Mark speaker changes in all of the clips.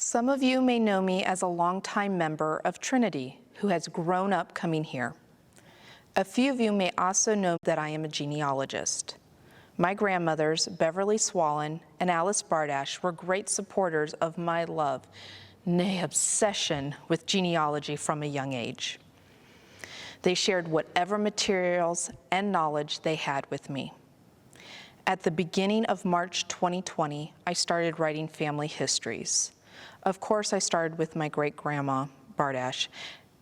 Speaker 1: Some of you may know me as a longtime member of Trinity who has grown up coming here. A few of you may also know that I am a genealogist. My grandmothers, Beverly Swallen and Alice Bardash, were great supporters of my love, nay, obsession with genealogy from a young age. They shared whatever materials and knowledge they had with me. At the beginning of March 2020, I started writing family histories. Of course, I started with my great-grandma, Bardash,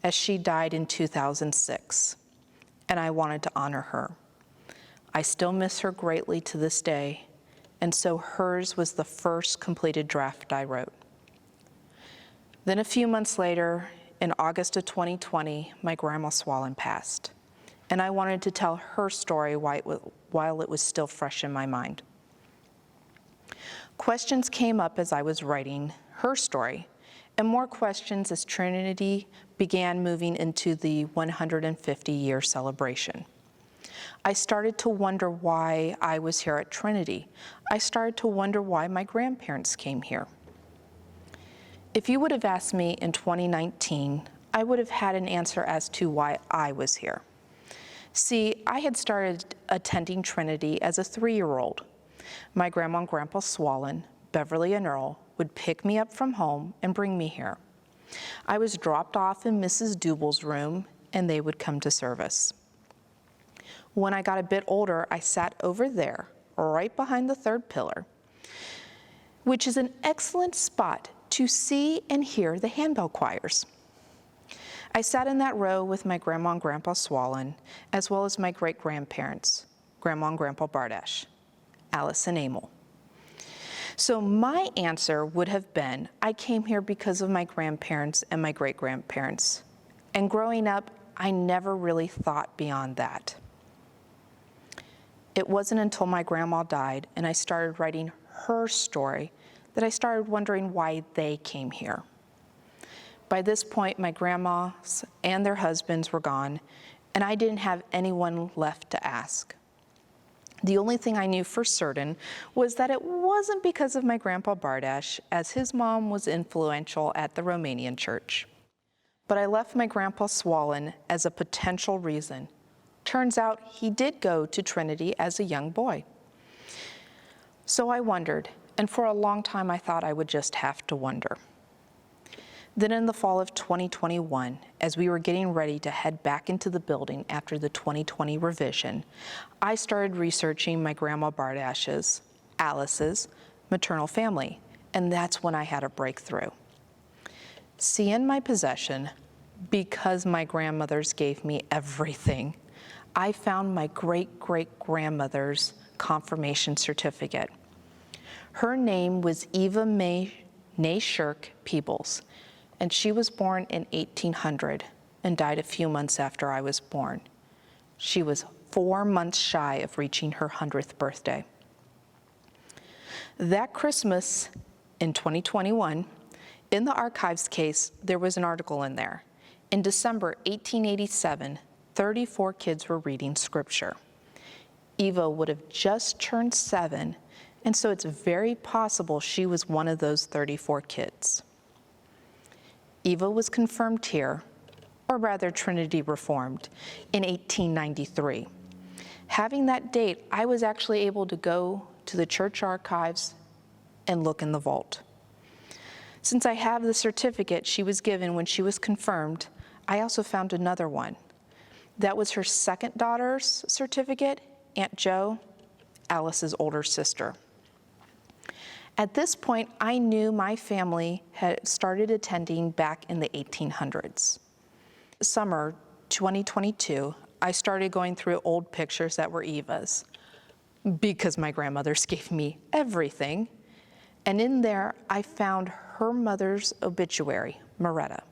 Speaker 1: as she died in 2006, and I wanted to honor her. I still miss her greatly to this day, and so hers was the first completed draft I wrote. Then a few months later, in August of 2020, my grandma Swallen passed, and I wanted to tell her story while it was still fresh in my mind. Questions came up as I was writing her story, and more questions as Trinity began moving into the 150-year celebration. I started to wonder why I was here at Trinity. I started to wonder why my grandparents came here. If you would have asked me in 2019, I would have had an answer as to why I was here. See, I had started attending Trinity as a 3-year-old. My grandma and grandpa Swallen, Beverly and Earl, would pick me up from home and bring me here. I was dropped off in Mrs. Dubel's room, and they would come to service. When I got a bit older, I sat over there, right behind the third pillar, which is an excellent spot to see and hear the handbell choirs. I sat in that row with my grandma and grandpa Swallen, as well as my great-grandparents, Grandma and Grandpa Bardash, Alice and Emil. So my answer would have been, I came here because of my grandparents and my great-grandparents. And growing up, I never really thought beyond that. It wasn't until my grandma died and I started writing her story that I started wondering why they came here. By this point, my grandmas and their husbands were gone, and I didn't have anyone left to ask. The only thing I knew for certain was that it wasn't because of my grandpa Bardash, as his mom was influential at the Romanian church. But I left my grandpa Swallen as a potential reason. Turns out he did go to Trinity as a young boy. So I wondered, and for a long time I thought I would just have to wonder. Then in the fall of 2021, as we were getting ready to head back into the building after the 2020 revision, I started researching my grandma Bardash's, Alice's, maternal family, and that's when I had a breakthrough. See, in my possession, because my grandmothers gave me everything, I found my great-great-grandmother's confirmation certificate. Her name was Eva May Shirk Peebles, and she was born in 1800 and died a few months after I was born. She was 4 months shy of reaching her 100th birthday. That Christmas in 2021, in the archives case, there was an article in there. In December 1887, 34 kids were reading scripture. Eva would have just turned 7, and so it's very possible she was one of those 34 kids. Eva was confirmed here, or rather Trinity Reformed, in 1893. Having that date, I was actually able to go to the church archives and look in the vault. Since I have the certificate she was given when she was confirmed, I also found another one. That was her second daughter's certificate, Aunt Jo, Alice's older sister. At this point, I knew my family had started attending back in the 1800s. Summer 2022, I started going through old pictures that were Eva's, because my grandmothers gave me everything. And in there, I found her mother's obituary, Moretta.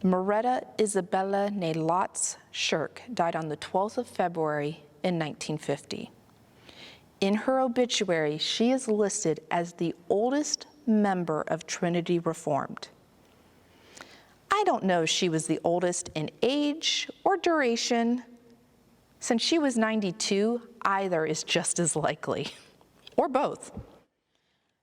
Speaker 1: Moretta Isabella Nelotz Shirk died on the 12th of February in 1950. In her obituary, she is listed as the oldest member of Trinity Reformed. I don't know if she was the oldest in age or duration. Since she was 92, either is just as likely, or both.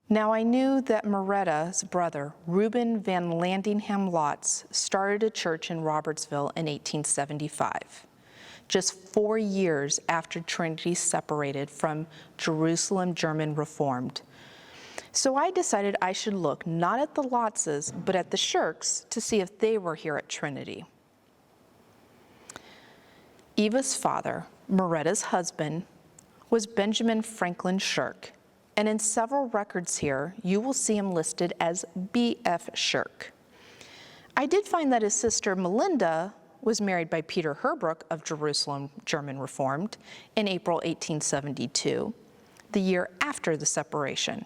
Speaker 1: Now I knew that Moretta's brother, Reuben Van Landingham Lotz, started a church in Robertsville in 1875, just 4 years after Trinity separated from Jerusalem German Reformed. So I decided I should look not at the Lotzes, but at the Shirks to see if they were here at Trinity. Eva's father, Moretta's husband, was Benjamin Franklin Shirk, and in several records here, you will see him listed as B.F. Shirk. I did find that his sister Melinda was married by Peter Herbrook of Jerusalem German Reformed in April 1872, the year after the separation.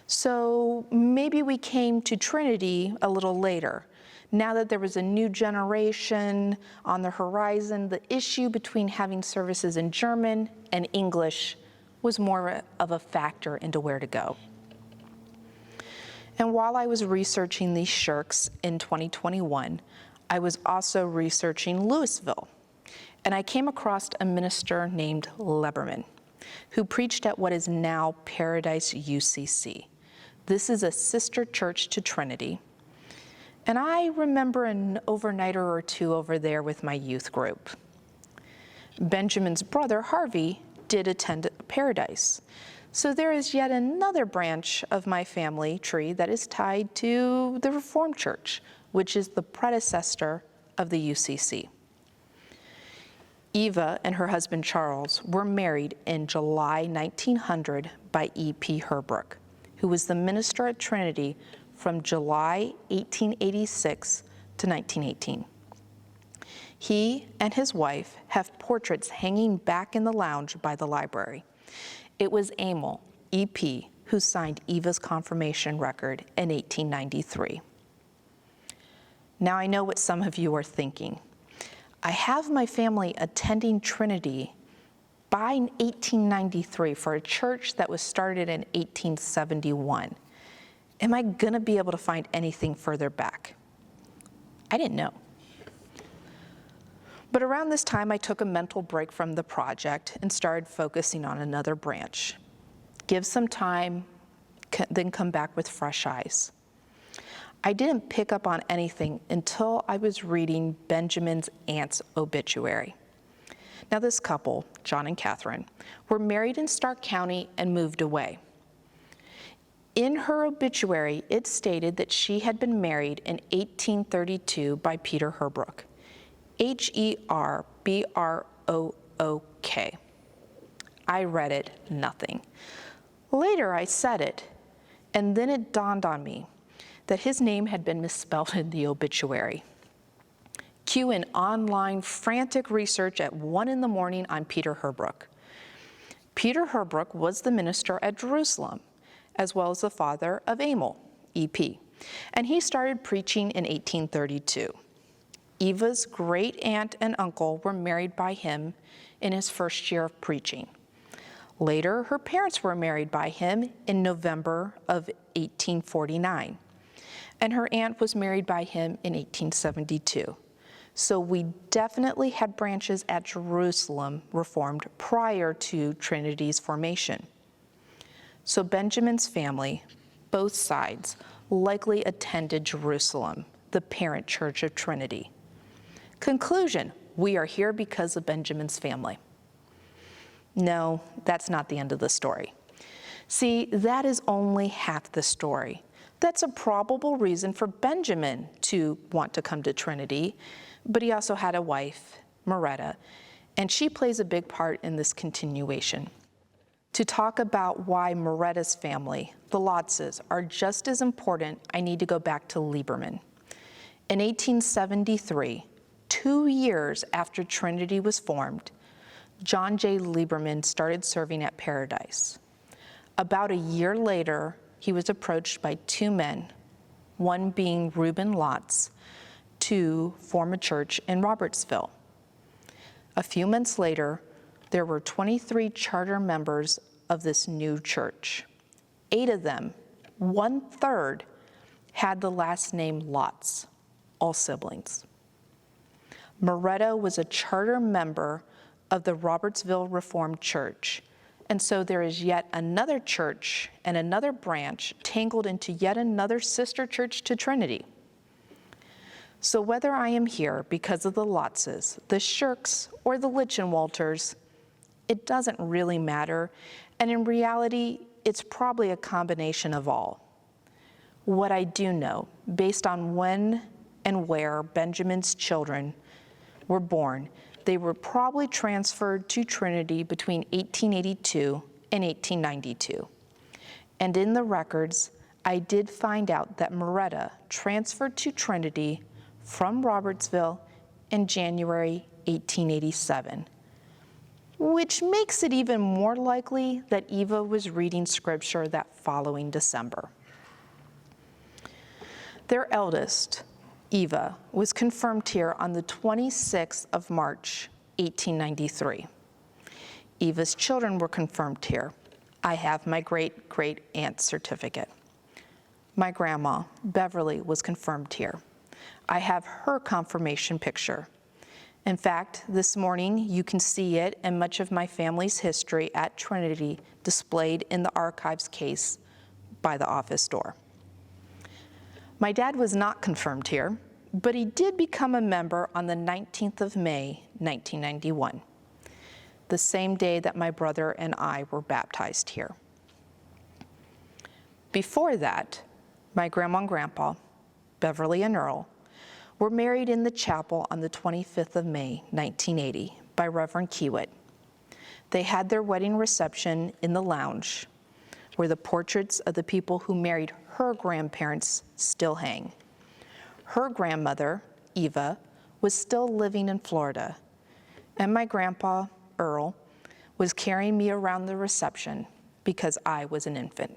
Speaker 1: So maybe we came to Trinity a little later. Now that there was a new generation on the horizon, the issue between having services in German and English was more of a factor into where to go. And while I was researching these Shirks in 2021, I was also researching Louisville, and I came across a minister named Leberman, who preached at what is now Paradise UCC. This is a sister church to Trinity, and I remember an overnighter or two over there with my youth group. Benjamin's brother, Harvey, did attend Paradise. So there is yet another branch of my family tree that is tied to the Reformed Church, which is the predecessor of the UCC. Eva and her husband Charles were married in July 1900 by E.P. Herbrook, who was the minister at Trinity from July 1886 to 1918. He and his wife have portraits hanging back in the lounge by the library. It was Emil, E.P., who signed Eva's confirmation record in 1893. Now I know what some of you are thinking. I have my family attending Trinity by 1893 for a church that was started in 1871. Am I gonna be able to find anything further back? I didn't know. But around this time, I took a mental break from the project and started focusing on another branch. Give some time, then come back with fresh eyes. I didn't pick up on anything until I was reading Benjamin's aunt's obituary. Now this couple, John and Catherine, were married in Stark County and moved away. In her obituary, it stated that she had been married in 1832 by Peter Herbrook. Herbrook. I read it, nothing. Later I said it, and then it dawned on me that his name had been misspelled in the obituary. Cue an online frantic research at 1 in the morning on Peter Herbrook. Peter Herbrook was the minister at Jerusalem, as well as the father of Emil, E.P., and he started preaching in 1832. Eva's great aunt and uncle were married by him in his first year of preaching. Later, her parents were married by him in November of 1849, and her aunt was married by him in 1872. So we definitely had branches at Jerusalem Reformed prior to Trinity's formation. So Benjamin's family, both sides, likely attended Jerusalem, the parent church of Trinity. Conclusion, we are here because of Benjamin's family. No, that's not the end of the story. See, that is only half the story. That's a probable reason for Benjamin to want to come to Trinity, but he also had a wife, Moretta, and she plays a big part in this continuation. To talk about why Moretta's family, the Lotzes, are just as important, I need to go back to Lieberman. In 1873, 2 years after Trinity was formed, John J. Lieberman started serving at Paradise. About a year later, he was approached by 2 men, one being Reuben Lotz, to form a church in Robertsville. A few months later, there were 23 charter members of this new church. 8 of them, 1/3, had the last name Lotz, all siblings. Moretta was a charter member of the Robertsville Reformed Church, And so there is yet another church and another branch tangled into yet another sister church to Trinity. So whether I am here because of the Lotzes, the Shirks, or the Lichenwalters, it doesn't really matter, and in reality, it's probably a combination of all. What I do know, based on when and where Benjamin's children were born, they were probably transferred to Trinity between 1882 and 1892. And in the records, I did find out that Moretta transferred to Trinity from Robertsville in January 1887, which makes it even more likely that Eva was reading scripture that following December. Their eldest, Eva, was confirmed here on the 26th of March, 1893. Eva's children were confirmed here. I have my great-great-aunt's certificate. My grandma, Beverly, was confirmed here. I have her confirmation picture. In fact, this morning you can see it and much of my family's history at Trinity displayed in the archives case by the office door. My dad was not confirmed here, but he did become a member on the 19th of May, 1991, the same day that my brother and I were baptized here. Before that, my grandma and grandpa, Beverly and Earl, were married in the chapel on the 25th of May, 1980, by Reverend Kiewit. They had their wedding reception in the lounge, where the portraits of the people who married her grandparents still hang. Her grandmother, Eva, was still living in Florida, and my grandpa, Earl, was carrying me around the reception because I was an infant.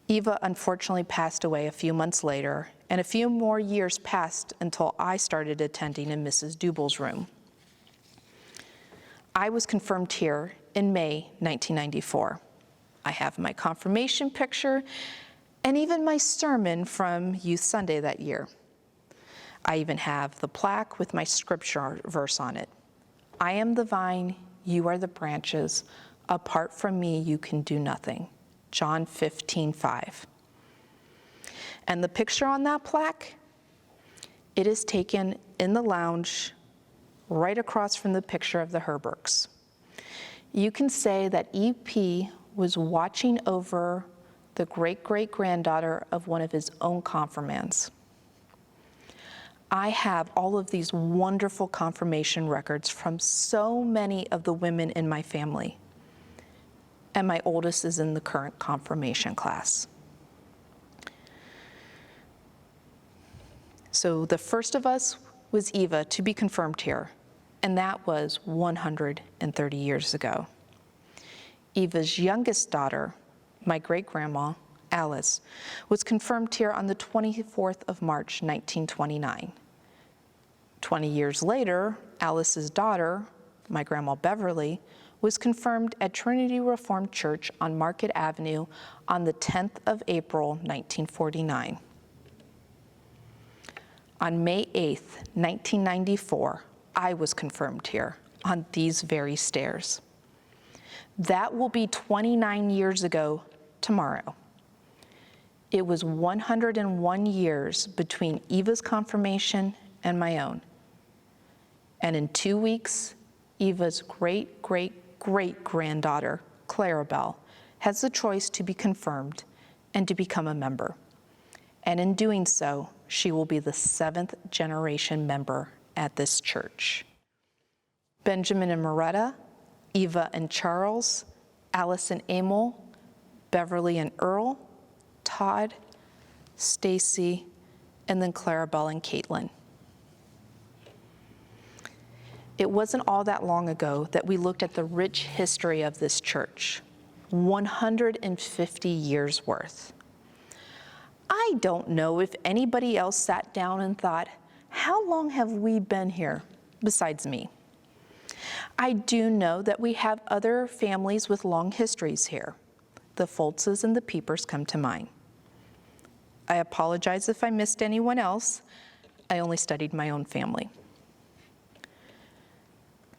Speaker 1: Eva unfortunately passed away a few months later, and a few more years passed until I started attending in Mrs. Dubel's room. I was confirmed here in May 1994. I have my confirmation picture and even my sermon from Youth Sunday that year. I even have the plaque with my scripture verse on it. I am the vine, you are the branches. Apart from me, you can do nothing. John 15:5. And the picture on that plaque, it is taken in the lounge right across from the picture of the Herberts. You can say that EP was watching over the great-great-granddaughter of one of his own confirmands. I have all of these wonderful confirmation records from so many of the women in my family, and my oldest is in the current confirmation class. So the first of us was Eva to be confirmed here, and that was 130 years ago. Eva's youngest daughter, my great-grandma, Alice, was confirmed here on the 24th of March, 1929. 20 years later, Alice's daughter, my grandma Beverly, was confirmed at Trinity Reformed Church on Market Avenue on the 10th of April, 1949. On May 8th, 1994, I was confirmed here on these very stairs. That will be 29 years ago tomorrow. It was 101 years between Eva's confirmation and my own. And in 2 weeks, Eva's great-great-great-granddaughter, Clarabelle, has the choice to be confirmed and to become a member. And in doing so, she will be the 7th generation member at this church. Benjamin and Moretta, Eva and Charles, Alice and Emil, Beverly and Earl, Todd, Stacy, and then Clarabelle and Caitlin. It wasn't all that long ago that we looked at the rich history of this church, 150 years worth. I don't know if anybody else sat down and thought, how long have we been here besides me? I do know that we have other families with long histories here. The Foltzes and the Peepers come to mind. I apologize if I missed anyone else. I only studied my own family.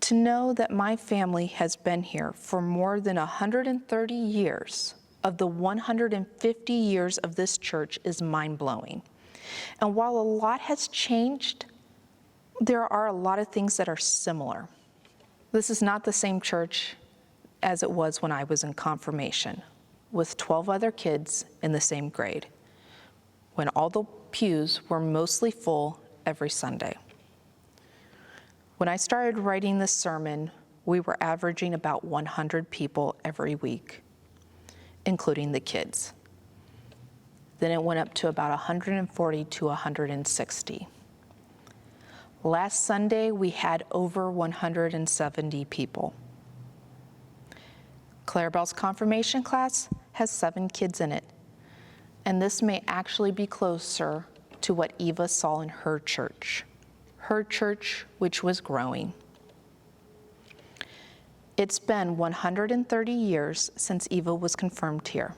Speaker 1: To know that my family has been here for more than 130 years of the 150 years of this church is mind-blowing. And while a lot has changed, there are a lot of things that are similar. This is not the same church as it was when I was in confirmation, with 12 other kids in the same grade, when all the pews were mostly full every Sunday. When I started writing this sermon, we were averaging about 100 people every week, including the kids. Then it went up to about 140 to 160. Last Sunday, we had over 170 people. Clarabelle's confirmation class has 7 kids in it, and this may actually be closer to what Eva saw in her church which was growing. It's been 130 years since Eva was confirmed here,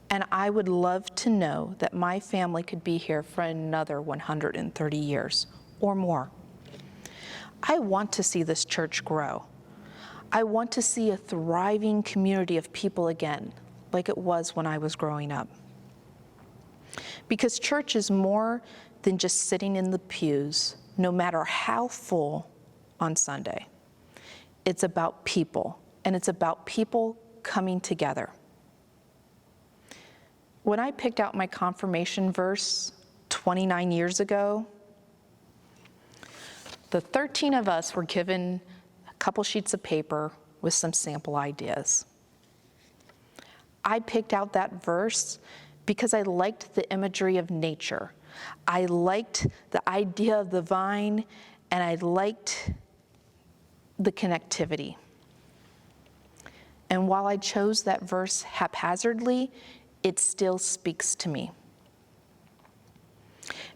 Speaker 1: and I would love to know that my family could be here for another 130 years or more. I want to see this church grow. I want to see a thriving community of people again, like it was when I was growing up. Because church is more than just sitting in the pews, no matter how full on Sunday. It's about people, and it's about people coming together. When I picked out my confirmation verse 29 years ago, the 13 of us were given a couple sheets of paper with some sample ideas. I picked out that verse because I liked the imagery of nature. I liked the idea of the vine, and I liked the connectivity. And while I chose that verse haphazardly, it still speaks to me.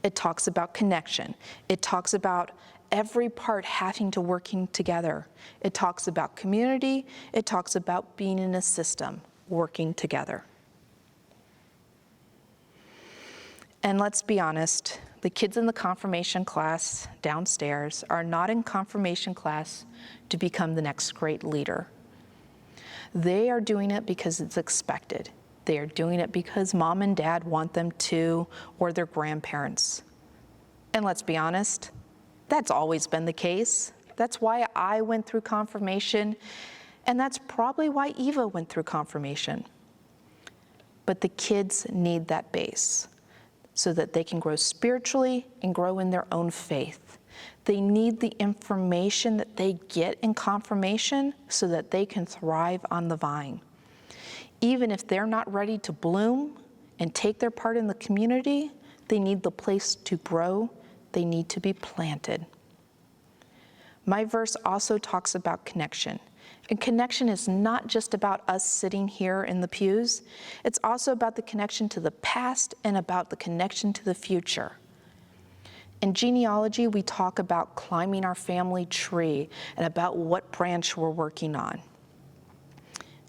Speaker 1: It talks about connection. It talks about every part having to working together. It talks about community. It talks about being in a system, working together. And let's be honest, the kids in the confirmation class downstairs are not in confirmation class to become the next great leader. They are doing it because it's expected. They are doing it because mom and dad want them to, or their grandparents. And let's be honest, that's always been the case. That's why I went through confirmation, and that's probably why Eva went through confirmation. But the kids need that base, so that they can grow spiritually and grow in their own faith. They need the information that they get in confirmation so that they can thrive on the vine. Even if they're not ready to bloom and take their part in the community, they need the place to grow. They need to be planted. My verse also talks about connection. And connection is not just about us sitting here in the pews. It's also about the connection to the past and about the connection to the future. In genealogy, we talk about climbing our family tree and about what branch we're working on.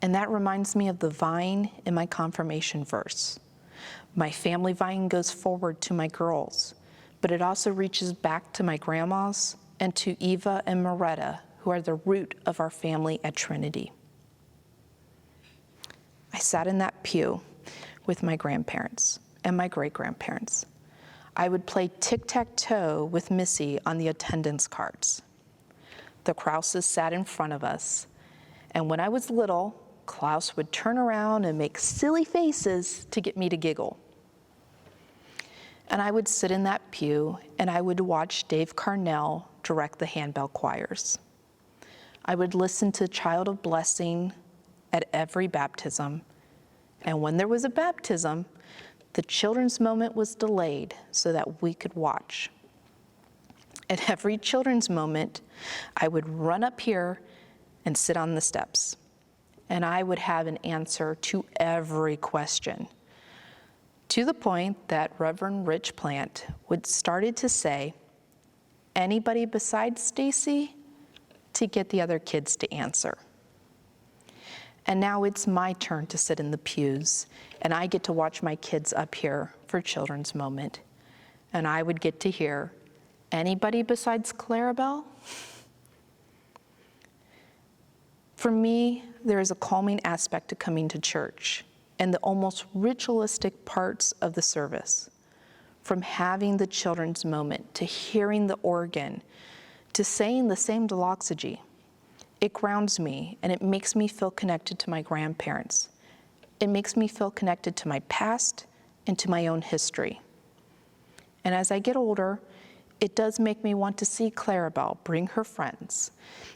Speaker 1: And that reminds me of the vine in my confirmation verse. My family vine goes forward to my girls, but it also reaches back to my grandmas and to Eva and Moretta, who are the root of our family at Trinity. I sat in that pew with my grandparents and my great-grandparents. I would play tic-tac-toe with Missy on the attendance cards. The Krauses sat in front of us, and when I was little, Klaus would turn around and make silly faces to get me to giggle. And I would sit in that pew, and I would watch Dave Carnell direct the handbell choirs. I would listen to Child of Blessing at every baptism, and when there was a baptism, the children's moment was delayed so that we could watch. At every children's moment, I would run up here and sit on the steps, and I would have an answer to every question, to the point that Reverend Rich Plant would started to say, "Anybody besides Stacy?" to get the other kids to answer. And now it's my turn to sit in the pews, and I get to watch my kids up here for Children's Moment. And I would get to hear, "Anybody besides Clarabelle?" For me, there is a calming aspect to coming to church and the almost ritualistic parts of the service. From having the children's moment, to hearing the organ, to saying the same doxology. It grounds me and it makes me feel connected to my grandparents. It makes me feel connected to my past and to my own history. And as I get older, it does make me want to see Clarabelle bring her friends.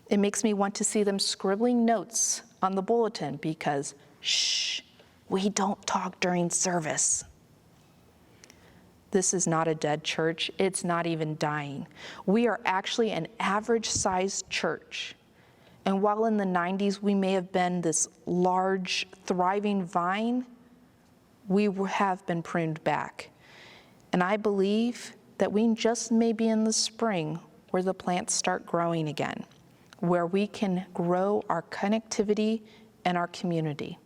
Speaker 1: It makes me want to see them scribbling notes on the bulletin because, shh, we don't talk during service. This is not a dead church. It's not even dying. We are actually an average-sized church. And while in the 90s we may have been this large, thriving vine, we have been pruned back. And I believe that we just may be in the spring where the plants start growing again, where we can grow our connectivity and our community.